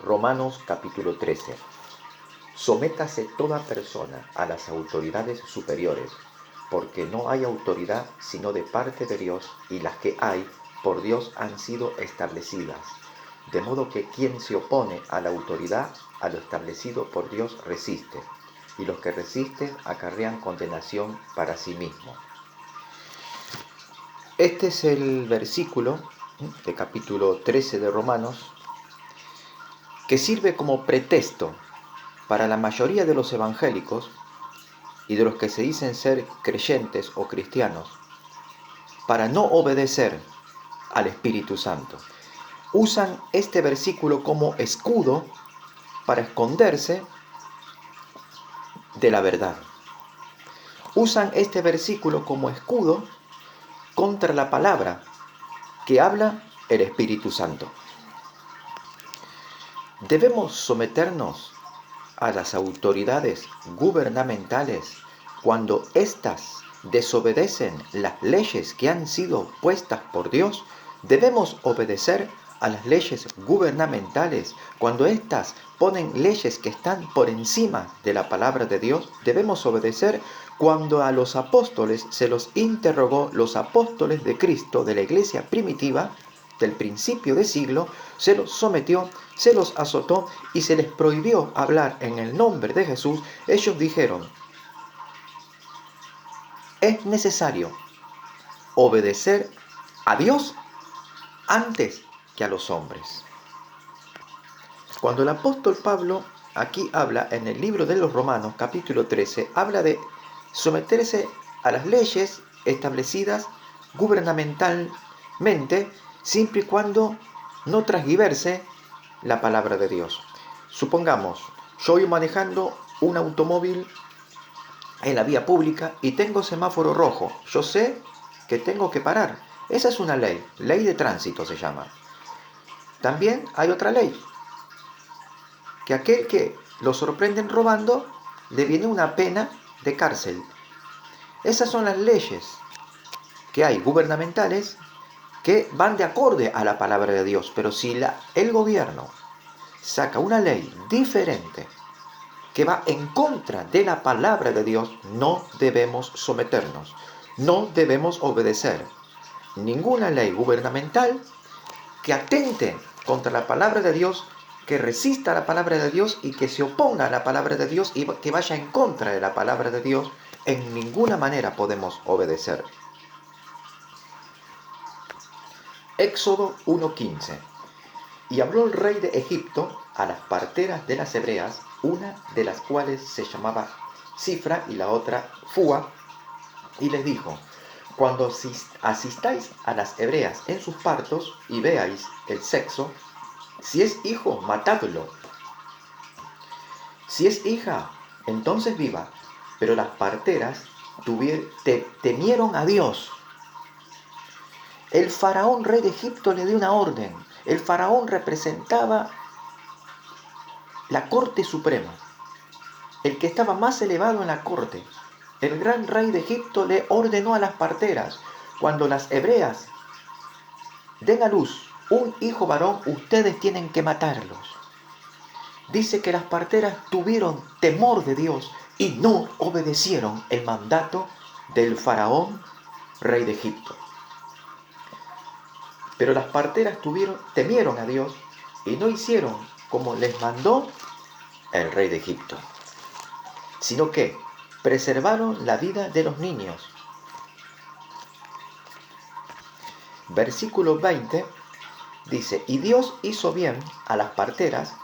Romanos capítulo 13. Sométase toda persona a las autoridades superiores, porque no hay autoridad sino de parte de Dios, y las que hay por Dios han sido establecidas. De modo que quien se opone a la autoridad, a lo establecido por Dios, resiste, y los que resisten acarrean condenación para sí mismos. Este es el versículo de capítulo 13 de Romanos, que sirve como pretexto para la mayoría de los evangélicos y de los que se dicen ser creyentes o cristianos, para no obedecer al Espíritu Santo. Usan este versículo como escudo para esconderse de la verdad. Usan este versículo como escudo contra la palabra que habla el Espíritu Santo. Debemos someternos a las autoridades gubernamentales cuando éstas desobedecen las leyes que han sido puestas por Dios. Debemos obedecer a las leyes gubernamentales cuando éstas ponen leyes que están por encima de la palabra de Dios. Debemos obedecer cuando a los apóstoles se los interrogó, los apóstoles de Cristo de la iglesia primitiva del principio de siglo, se los sometió, se los azotó y se les prohibió hablar en el nombre de Jesús. Ellos dijeron: es necesario obedecer a Dios antes que a los hombres. Cuando el apóstol Pablo aquí habla en el libro de los Romanos, capítulo 13, habla de someterse a las leyes establecidas gubernamentalmente, siempre y cuando no transgiverse la palabra de Dios. Supongamos, yo voy manejando un automóvil en la vía pública y tengo semáforo rojo. Yo sé que tengo que parar. Esa es una ley de tránsito se llama. También hay otra ley, que aquel que lo sorprenden robando le viene una pena de cárcel. Esas son las leyes que hay gubernamentales que van de acorde a la palabra de Dios. Pero si el gobierno saca una ley diferente que va en contra de la palabra de Dios, no debemos someternos, no debemos obedecer ninguna ley gubernamental que atente contra la palabra de Dios, que resista a la palabra de Dios y que se oponga a la palabra de Dios y que vaya en contra de la palabra de Dios. En ninguna manera podemos obedecer. Éxodo 1:15. Y habló el rey de Egipto a las parteras de las hebreas, una de las cuales se llamaba Cifra y la otra Fúa, y les dijo: cuando asistáis a las hebreas en sus partos y veáis el sexo, si es hijo, matadlo; si es hija, entonces viva. Pero las parteras temieron a Dios. El faraón, rey de Egipto, le dio una orden. El faraón representaba la corte suprema, el que estaba más elevado en la corte. El gran rey de Egipto le ordenó a las parteras: cuando las hebreas den a luz un hijo varón, ustedes tienen que matarlos. Dice que las parteras tuvieron temor de Dios y no obedecieron el mandato del faraón, rey de Egipto. Pero las parteras temieron a Dios y no hicieron como les mandó el rey de Egipto, sino que preservaron la vida de los niños. Versículo 20 dice: y Dios hizo bien a las parteras,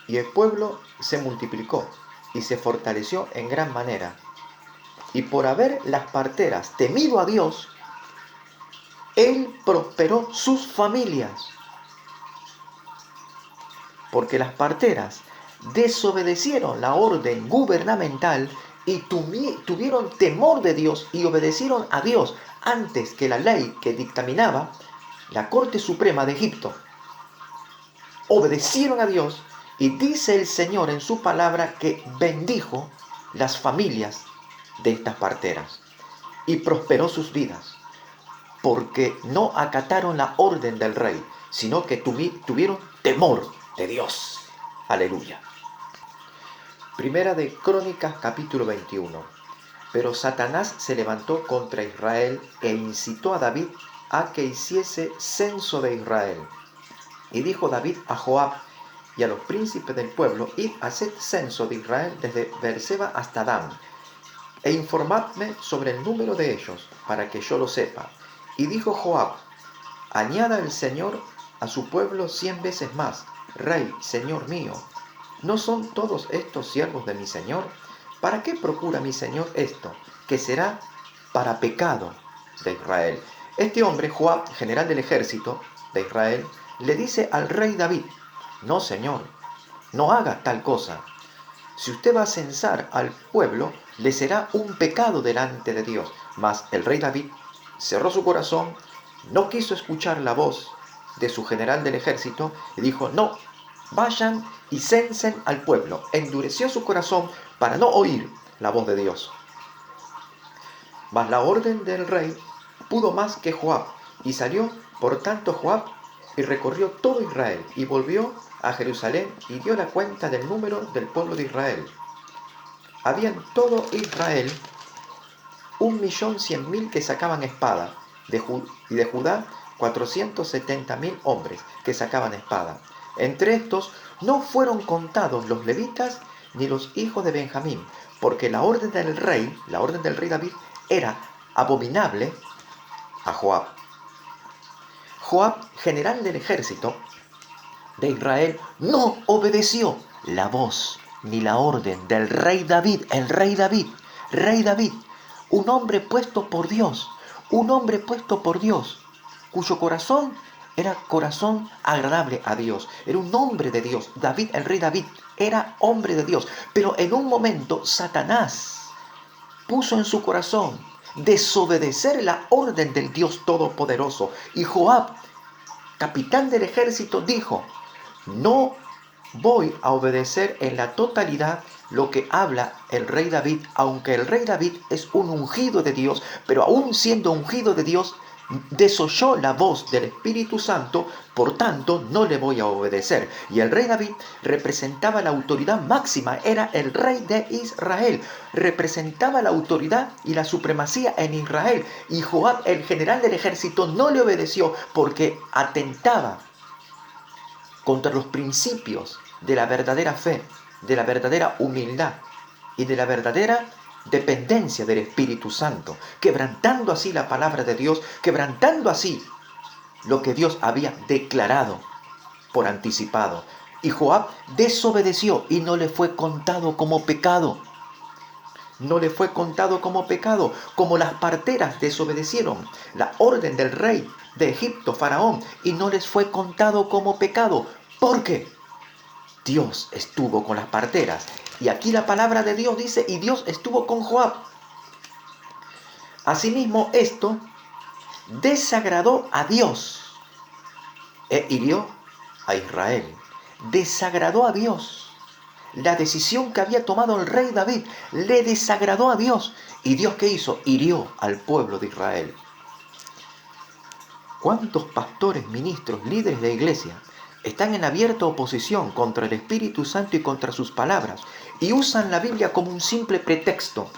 y el pueblo se multiplicó y se fortaleció en gran manera. Y por haber las parteras temido a Dios, Él prosperó sus familias. Porque las parteras desobedecieron la orden gubernamental y tuvieron temor de Dios y obedecieron a Dios antes que la ley que dictaminaba la Corte Suprema de Egipto. Obedecieron a Dios y dice el Señor en su palabra que bendijo las familias de estas parteras y prosperó sus vidas, porque no acataron la orden del rey, sino que tuvieron temor de Dios. Aleluya. Primera de Crónicas, capítulo 21. Pero Satanás se levantó contra Israel e incitó a David a que hiciese censo de Israel. Y dijo David a Joab y a los príncipes del pueblo: id, haced censo de Israel desde Beerseba hasta Dan, e informadme sobre el número de ellos, para que yo lo sepa. Y dijo Joab: añada el Señor a su pueblo 100 veces más. Rey, Señor mío, ¿no son todos estos siervos de mi Señor? ¿Para qué procura mi Señor esto, que será para pecado de Israel? Este hombre, Joab, general del ejército de Israel, le dice al rey David: no, Señor, no haga tal cosa. Si usted va a censar al pueblo, le será un pecado delante de Dios. Mas el rey David cerró su corazón, no quiso escuchar la voz de su general del ejército y dijo: no, vayan y censen al pueblo. Endureció su corazón para no oír la voz de Dios. Mas la orden del rey pudo más que Joab, y salió por tanto Joab y recorrió todo Israel, y volvió a Jerusalén y dio la cuenta del número del pueblo de Israel. Había en todo Israel 1.100.000 que sacaban espada, y de Judá 470.000 hombres que sacaban espada. Entre estos no fueron contados los levitas ni los hijos de Benjamín, porque la orden del rey David, era abominable a Joab. Joab, general del ejército de Israel, no obedeció la voz ni la orden del rey David, rey David, un hombre puesto por Dios, cuyo corazón era corazón agradable a Dios, era un hombre de Dios. David, el rey David, era hombre de Dios, pero en un momento Satanás puso en su corazón desobedecer la orden del Dios Todopoderoso, y Joab, capitán del ejército, dijo: no voy a obedecer en la totalidad lo que habla el rey David, aunque el rey David es un ungido de Dios, pero aún siendo ungido de Dios, desoyó la voz del Espíritu Santo, por tanto no le voy a obedecer. Y el rey David representaba la autoridad máxima, era el rey de Israel, representaba la autoridad y la supremacía en Israel. Y Joab, el general del ejército, no le obedeció porque atentaba contra los principios de la verdadera fe, de la verdadera humildad y de la verdadera dependencia del Espíritu Santo, quebrantando así la palabra de Dios, quebrantando así lo que Dios había declarado por anticipado. Y Joab desobedeció y no le fue contado como pecado. No le fue contado como pecado, como las parteras desobedecieron la orden del rey de Egipto, Faraón, y no les fue contado como pecado. ¿Por qué? Dios estuvo con las parteras. Y aquí la palabra de Dios dice: y Dios estuvo con Joab. Asimismo, esto desagradó a Dios e hirió a Israel. Desagradó a Dios. La decisión que había tomado el rey David le desagradó a Dios. ¿Y Dios qué hizo? Hirió al pueblo de Israel. ¿Cuántos pastores, ministros, líderes de iglesia están en abierta oposición contra el Espíritu Santo y contra sus palabras, y usan la Biblia como un simple pretexto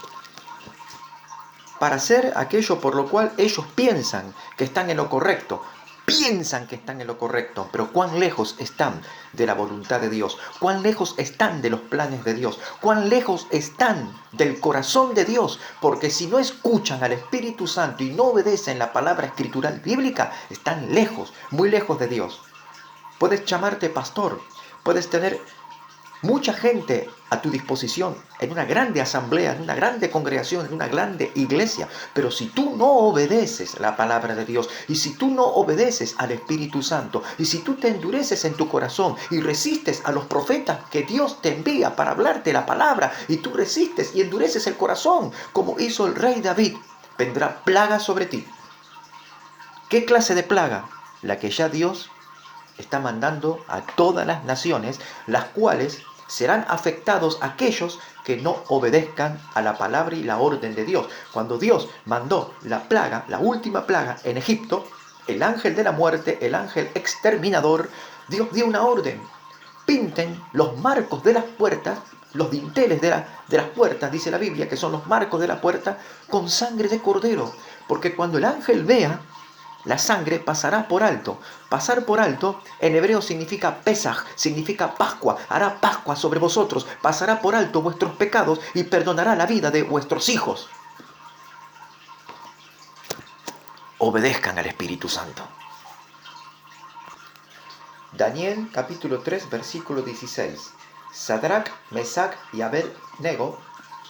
para hacer aquello por lo cual ellos piensan que están en lo correcto? Piensan que están en lo correcto, pero cuán lejos están de la voluntad de Dios, cuán lejos están de los planes de Dios, cuán lejos están del corazón de Dios, porque si no escuchan al Espíritu Santo y no obedecen la palabra escritural bíblica, están lejos, muy lejos de Dios. Puedes llamarte pastor, puedes tener mucha gente a tu disposición en una grande asamblea, en una grande congregación, en una grande iglesia, pero si tú no obedeces la palabra de Dios, y si tú no obedeces al Espíritu Santo, y si tú te endureces en tu corazón y resistes a los profetas que Dios te envía para hablarte la palabra, y tú resistes y endureces el corazón como hizo el rey David, vendrá plaga sobre ti. ¿Qué clase de plaga? La que ya Dios está mandando a todas las naciones, las cuales serán afectados aquellos que no obedezcan a la palabra y la orden de Dios. Cuando Dios mandó la plaga, la última plaga en Egipto, el ángel de la muerte, el ángel exterminador, Dios dio una orden: pinten los marcos de las puertas, los dinteles de las puertas, dice la Biblia, que son los marcos de la puerta, con sangre de cordero. Porque cuando el ángel vea la sangre, pasará por alto. Pasar por alto en hebreo significa Pesaj, significa Pascua. Hará Pascua sobre vosotros. Pasará por alto vuestros pecados y perdonará la vida de vuestros hijos. Obedezcan al Espíritu Santo. Daniel capítulo 3 versículo 16. Sadrach, Mesach y Abed-nego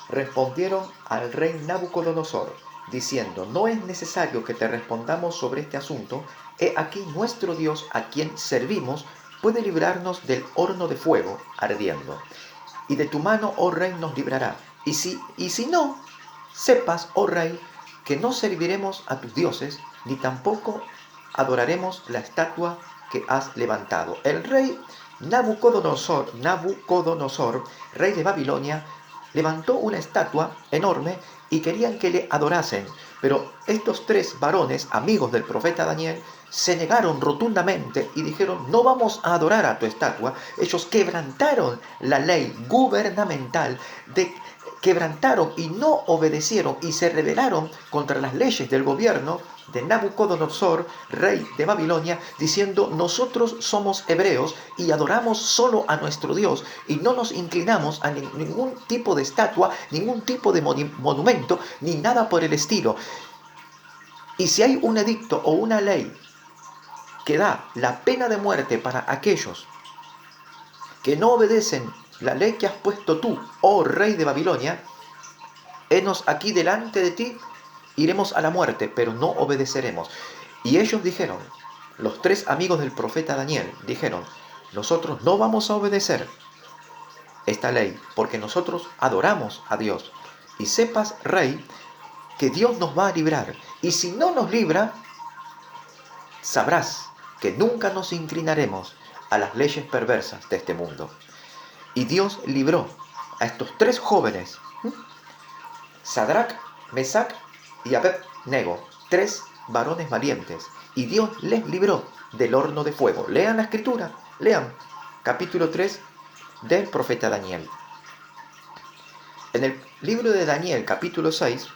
respondieron al rey Nabucodonosor, diciendo: no es necesario que te respondamos sobre este asunto. He aquí nuestro Dios, a quien servimos, puede librarnos del horno de fuego ardiendo. Y de tu mano, oh rey, nos librará. Y si no, sepas, oh rey, que no serviremos a tus dioses, ni tampoco adoraremos la estatua que has levantado. El rey Nabucodonosor, rey de Babilonia, levantó una estatua enorme y querían que le adorasen. Pero estos tres varones, amigos del profeta Daniel, se negaron rotundamente y dijeron: no vamos a adorar a tu estatua. Ellos quebrantaron la ley gubernamental, quebrantaron y no obedecieron y se rebelaron contra las leyes del gobierno de Nabucodonosor, rey de Babilonia, diciendo: nosotros somos hebreos y adoramos solo a nuestro Dios y no nos inclinamos a ningún tipo de estatua, ningún tipo de monumento, ni nada por el estilo. Y si hay un edicto o una ley que da la pena de muerte para aquellos que no obedecen la ley que has puesto tú, oh rey de Babilonia, henos aquí delante de ti, iremos a la muerte, pero no obedeceremos. Y ellos dijeron, los tres amigos del profeta Daniel, dijeron: nosotros no vamos a obedecer esta ley, porque nosotros adoramos a Dios. Y sepas, rey, que Dios nos va a librar. Y si no nos libra, sabrás que nunca nos inclinaremos a las leyes perversas de este mundo. Y Dios libró a estos tres jóvenes, Sadrach, Mesach y Abed-nego, tres varones valientes, y Dios les libró del horno de fuego. Lean la escritura, lean capítulo 3 del profeta Daniel. En el libro de Daniel, capítulo 6,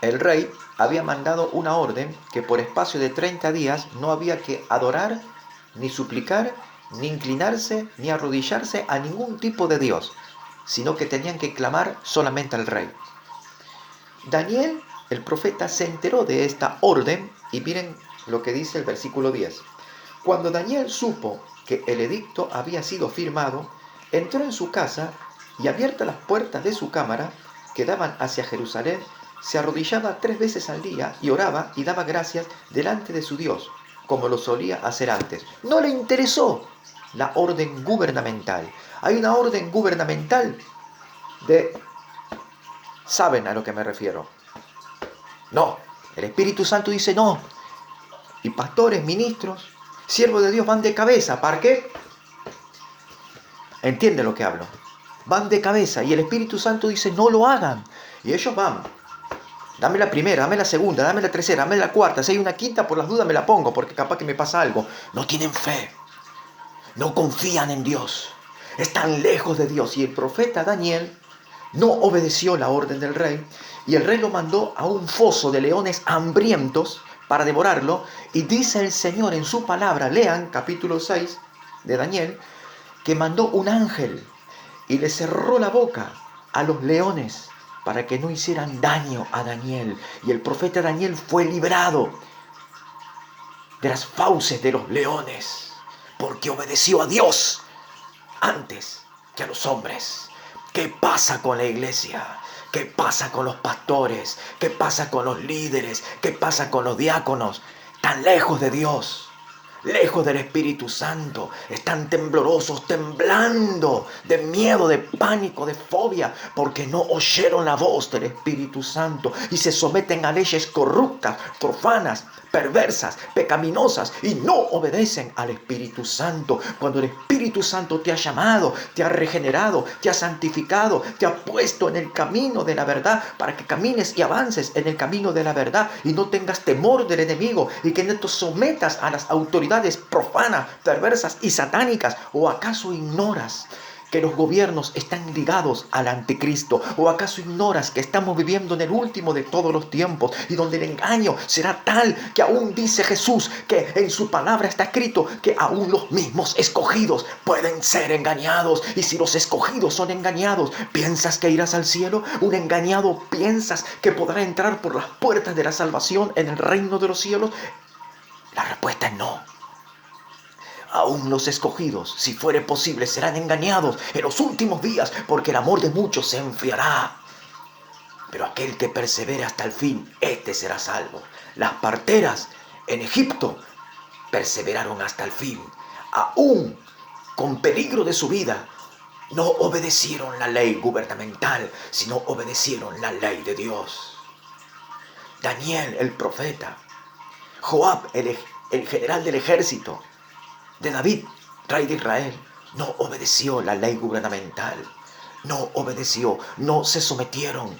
el rey había mandado una orden que por espacio de 30 días no había que adorar, ni suplicar, ni inclinarse, ni arrodillarse a ningún tipo de Dios, sino que tenían que clamar solamente al rey. Daniel, el profeta, se enteró de esta orden y miren lo que dice el versículo 10. Cuando Daniel supo que el edicto había sido firmado, entró en su casa y, abiertas las puertas de su cámara que daban hacia Jerusalén, se arrodillaba 3 veces al día y oraba y daba gracias delante de su Dios, como lo solía hacer antes. No le interesó la orden gubernamental. Hay una orden gubernamental de... ¿Saben a lo que me refiero? No, el Espíritu Santo dice no. Y pastores, ministros, siervos de Dios van de cabeza. ¿Para qué? ¿Entienden lo que hablo? Van de cabeza y el Espíritu Santo dice no lo hagan. Y ellos van. Dame la primera, dame la segunda, dame la tercera, dame la cuarta. Si hay una quinta, por las dudas me la pongo, porque capaz que me pasa algo. No tienen fe. No confían en Dios. Están lejos de Dios. Y el profeta Daniel no obedeció la orden del rey. Y el rey lo mandó a un foso de leones hambrientos para devorarlo. Y dice el Señor en su palabra, lean capítulo 6 de Daniel, que mandó un ángel y le cerró la boca a los leones para que no hicieran daño a Daniel. Y el profeta Daniel fue librado de las fauces de los leones, porque obedeció a Dios antes que a los hombres. ¿Qué pasa con la iglesia? ¿Qué pasa con los pastores? ¿Qué pasa con los líderes? ¿Qué pasa con los diáconos? Tan lejos de Dios, lejos del Espíritu Santo, están temblorosos, temblando de miedo, de pánico, de fobia, porque no oyeron la voz del Espíritu Santo y se someten a leyes corruptas, profanas, perversas, pecaminosas y no obedecen al Espíritu Santo. Cuando el Espíritu Santo te ha llamado, te ha regenerado, te ha santificado, te ha puesto en el camino de la verdad para que camines y avances en el camino de la verdad y no tengas temor del enemigo y que no te sometas a las autoridades ciudades profanas, perversas y satánicas? ¿O acaso ignoras que los gobiernos están ligados al anticristo? ¿O acaso ignoras que estamos viviendo en el último de todos los tiempos y donde el engaño será tal que aún dice Jesús que en su palabra está escrito que aún los mismos escogidos pueden ser engañados? Y si los escogidos son engañados, ¿piensas que irás al cielo? ¿Un engañado piensas que podrá entrar por las puertas de la salvación en el reino de los cielos? La respuesta es no. Aún los escogidos, si fuere posible, serán engañados en los últimos días, porque el amor de muchos se enfriará. Pero aquel que persevere hasta el fin, éste será salvo. Las parteras en Egipto perseveraron hasta el fin. Aún con peligro de su vida, no obedecieron la ley gubernamental, sino obedecieron la ley de Dios. Daniel, el profeta, Joab, el general del ejército de David, rey de Israel, no obedeció la ley gubernamental, no obedeció, no se sometieron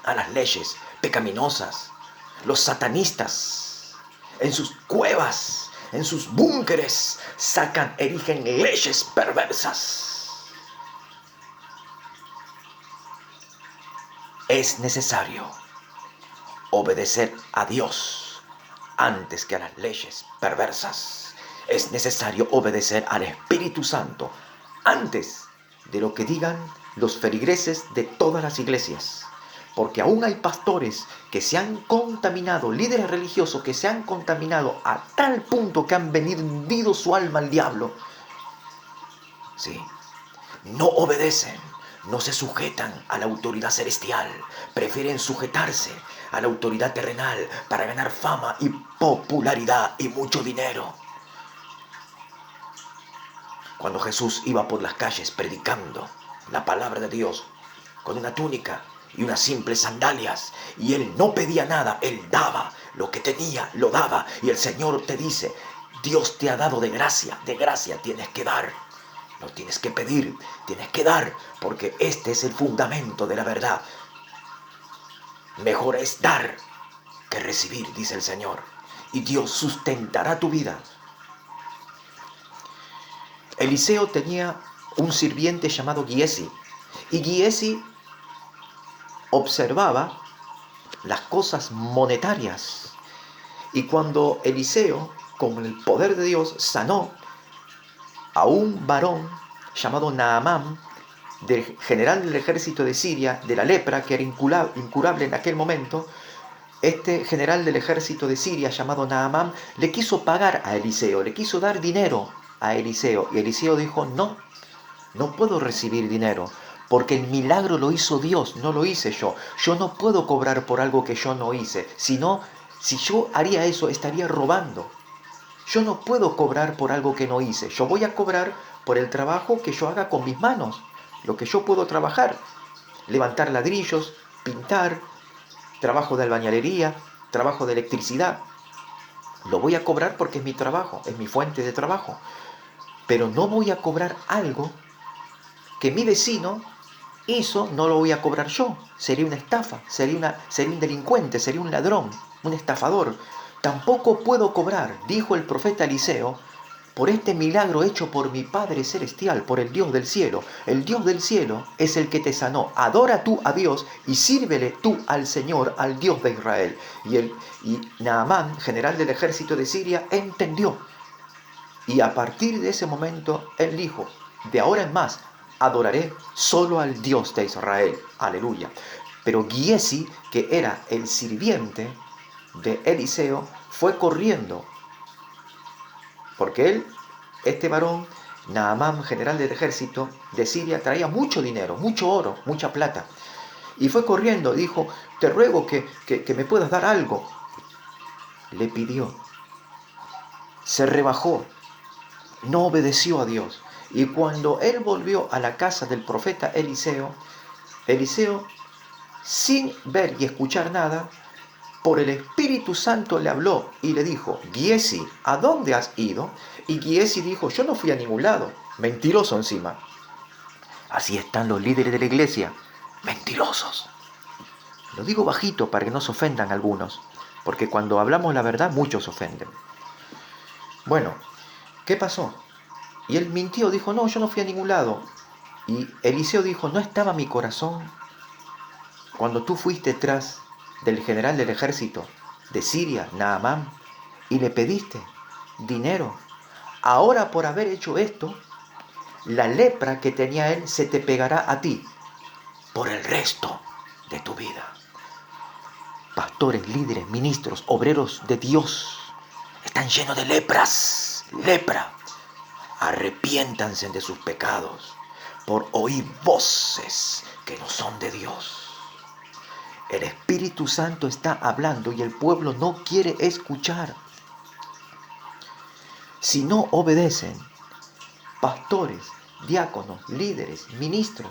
a las leyes pecaminosas. Los satanistas en sus cuevas, en sus búnkeres, erigen leyes perversas. Es necesario obedecer a Dios antes que a las leyes perversas. Es necesario obedecer al Espíritu Santo antes de lo que digan los feligreses de todas las iglesias. Porque aún hay pastores que se han contaminado, líderes religiosos que se han contaminado a tal punto que han vendido su alma al diablo. Sí, no obedecen, no se sujetan a la autoridad celestial, prefieren sujetarse a la autoridad terrenal para ganar fama y popularidad y mucho dinero. Cuando Jesús iba por las calles predicando la palabra de Dios con una túnica y unas simples sandalias, y él no pedía nada, él daba lo que tenía, lo daba, y el Señor te dice: Dios te ha dado de gracia tienes que dar, no tienes que pedir, tienes que dar, porque este es el fundamento de la verdad. Mejor es dar que recibir, dice el Señor, y Dios sustentará tu vida. Eliseo tenía un sirviente llamado Giesi, y Giesi observaba las cosas monetarias. Y cuando Eliseo, con el poder de Dios, sanó a un varón llamado Naamán, del general del ejército de Siria, de la lepra, que era incurable en aquel momento, este general del ejército de Siria, llamado Naamán, le quiso pagar a Eliseo, le quiso dar dinero a Eliseo. Y Eliseo dijo: no, no puedo recibir dinero, porque el milagro lo hizo Dios, no lo hice yo. Yo no puedo cobrar por algo que yo no hice, sino si yo haría eso estaría robando. Yo no puedo cobrar por algo que no hice. Yo voy a cobrar por el trabajo que yo haga con mis manos, lo que yo puedo trabajar: levantar ladrillos, pintar, trabajo de albañilería, trabajo de electricidad. Lo voy a cobrar porque es mi trabajo, es mi fuente de trabajo. Pero no voy a cobrar algo que mi vecino hizo, no lo voy a cobrar yo. Sería una estafa, sería un delincuente, sería un ladrón, un estafador. Tampoco puedo cobrar, dijo el profeta Eliseo, por este milagro hecho por mi Padre Celestial, por el Dios del cielo. El Dios del cielo es el que te sanó. Adora tú a Dios y sírvele tú al Señor, al Dios de Israel. Y Naamán, general del ejército de Siria, entendió. Y a partir de ese momento, él dijo: de ahora en más, adoraré solo al Dios de Israel. Aleluya. Pero Giesi, que era el sirviente de Eliseo, fue corriendo, porque este varón, Naamán, general del ejército de Siria, traía mucho dinero, mucho oro, mucha plata. Y fue corriendo, dijo: te ruego que me puedas dar algo. Le pidió, se rebajó, no obedeció a Dios. Y cuando él volvió a la casa del profeta Eliseo, sin ver y escuchar nada, por el Espíritu Santo le habló y le dijo: Giesi, ¿a dónde has ido? Y Giesi dijo: yo no fui a ningún lado. Mentiroso encima. Así están los líderes de la iglesia, mentirosos. Lo digo bajito para que no se ofendan algunos, porque cuando hablamos la verdad muchos se ofenden. Bueno, ¿qué pasó? Y él mintió, dijo, no, yo no fui a ningún lado. Y Eliseo dijo, ¿no estaba mi corazón cuando tú fuiste tras del general del ejército de Siria, Naamán, y le pediste dinero? Ahora por haber hecho esto, la lepra que tenía él se te pegará a ti por el resto de tu vida. Pastores, líderes, ministros, obreros de Dios están llenos de lepras, lepra. Arrepiéntanse de sus pecados por oír voces que no son de Dios. El Espíritu Santo está hablando y el pueblo no quiere escuchar. Si no obedecen, pastores, diáconos, líderes, ministros,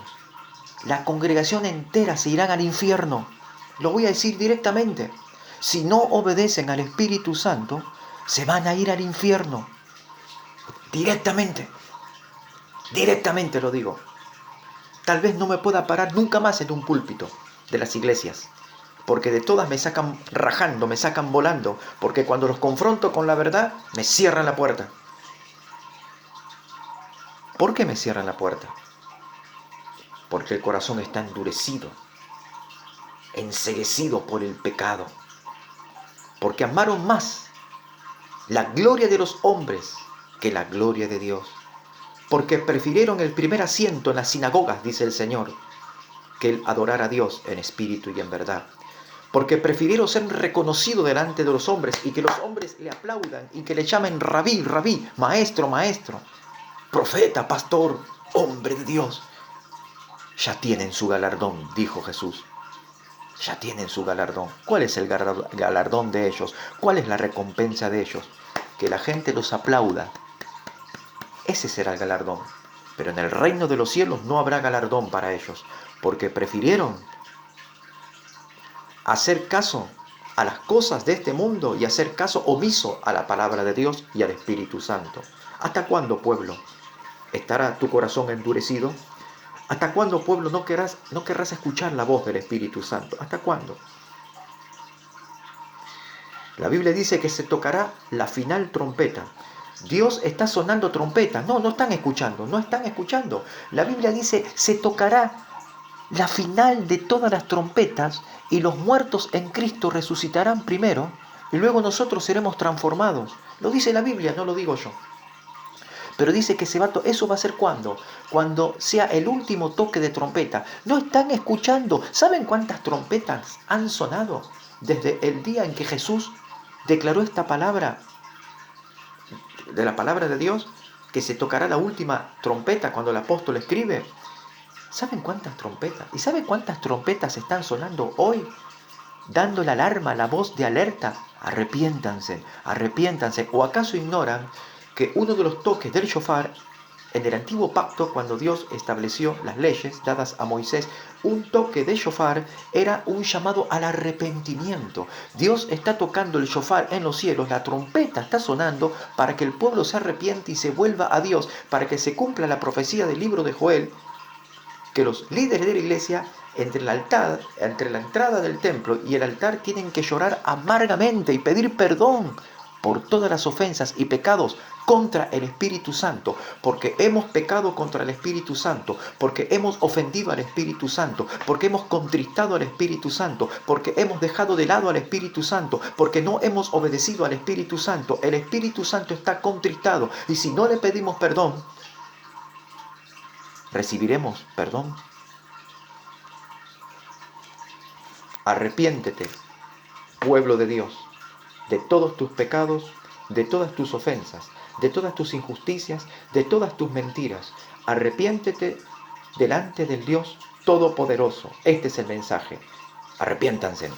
la congregación entera se irán al infierno. Lo voy a decir directamente. Si no obedecen al Espíritu Santo, se van a ir al infierno. Directamente. Directamente lo digo. Tal vez no me pueda parar nunca más en un púlpito de las iglesias, porque de todas me sacan rajando, me sacan volando, porque cuando los confronto con la verdad, me cierran la puerta. ¿Por qué me cierran la puerta? Porque el corazón está endurecido, enceguecido por el pecado, porque amaron más la gloria de los hombres que la gloria de Dios, porque prefirieron el primer asiento en las sinagogas, dice el Señor, que el adorar a Dios en espíritu y en verdad. Porque prefirieron ser reconocido delante de los hombres y que los hombres le aplaudan y que le llamen rabí, rabí, maestro, maestro, profeta, pastor, hombre de Dios. Ya tienen su galardón, dijo Jesús. Ya tienen su galardón. ¿Cuál es el galardón de ellos? ¿Cuál es la recompensa de ellos? Que la gente los aplauda. Ese será el galardón. Pero en el reino de los cielos no habrá galardón para ellos, porque prefirieron hacer caso a las cosas de este mundo y hacer caso omiso a la palabra de Dios y al Espíritu Santo. ¿Hasta cuándo, pueblo, estará tu corazón endurecido? ¿Hasta cuándo, pueblo, no querrás escuchar la voz del Espíritu Santo? ¿Hasta cuándo? La Biblia dice que se tocará la final trompeta. Dios está sonando trompeta. No están escuchando, no están escuchando. La Biblia dice, se tocará la final de todas las trompetas y los muertos en Cristo resucitarán primero y luego nosotros seremos transformados. Lo dice la Biblia, no lo digo yo. Pero dice que eso va a ser ¿cuándo? Cuando sea el último toque de trompeta. No están escuchando. ¿Saben cuántas trompetas han sonado desde el día en que Jesús declaró esta palabra, de la palabra de Dios, que se tocará la última trompeta cuando el apóstol escribe? ¿Saben cuántas trompetas? ¿Y saben cuántas trompetas están sonando hoy? Dando la alarma, la voz de alerta. Arrepiéntanse, arrepiéntanse. ¿O acaso ignoran que uno de los toques del shofar, en el antiguo pacto, cuando Dios estableció las leyes dadas a Moisés, un toque de shofar era un llamado al arrepentimiento? Dios está tocando el shofar en los cielos, la trompeta está sonando para que el pueblo se arrepiente y se vuelva a Dios, para que se cumpla la profecía del libro de Joel, que los líderes de la iglesia, entre la entrada del templo y el altar, tienen que llorar amargamente y pedir perdón por todas las ofensas y pecados contra el Espíritu Santo, porque hemos pecado contra el Espíritu Santo, porque hemos ofendido al Espíritu Santo, porque hemos contristado al Espíritu Santo, porque hemos dejado de lado al Espíritu Santo, porque no hemos obedecido al Espíritu Santo. El Espíritu Santo está contristado y si no le pedimos perdón, ¿recibiremos perdón? Arrepiéntete, pueblo de Dios, de todos tus pecados, de todas tus ofensas, de todas tus injusticias, de todas tus mentiras. Arrepiéntete delante del Dios Todopoderoso. Este es el mensaje. Arrepiéntanse.